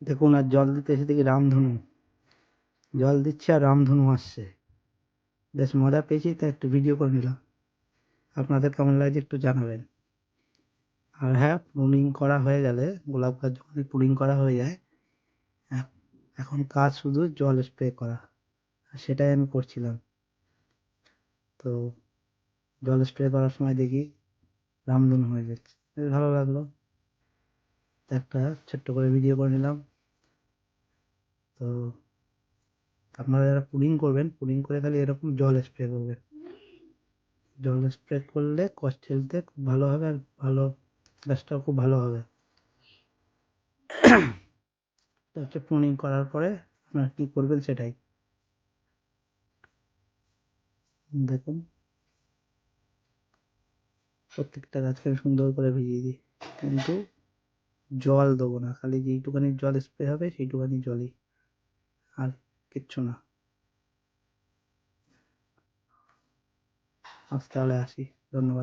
দেখুন, আর জল দিতে এসে দেখি রামধনু। জল দিচ্ছে আর রামধনু আসছে। বেশ মজা পেয়েছি, তাই একটু ভিডিও করে নিলাম। আপনাদের কেমন লাগছে একটু জানাবেন। আর হ্যাঁ, প্রুনিং করা হয়ে গেলে, গোলাপ গাছ যখন প্রুনিং করা হয়ে যায়, এখন কাজ শুধু জল স্প্রে করা, আর সেটাই আমি করছিলাম। তো জল স্প্রে করার সময় দেখি রামধনু হয়ে যাচ্ছে, বেশ ভালো লাগলো। একটা ছোট্ট করে ভিডিও করে নিলাম। তো আপনারা যারা পুডিং করবেন, পুডিং করে খালি এরকম জল স্প্রে করবেন। জল স্প্রে করলে কস্টেলতে খুব ভালো হবে, আর ভালো গাছটাও খুব ভালো হবে। তো হচ্ছে প্রুনিং করার পরে আপনারা কী করবেন সেটাই দেখুন। প্রত্যেকটা গাছকে আমি সুন্দর করে ভিজিয়ে দিই, কিন্তু জল দেবো না, খালি যেইটুখানি জল স্প্রে হবে সেইটুখানি জলই, আর কিচ্ছু না। আজ তাহলে আসি, ধন্যবাদ।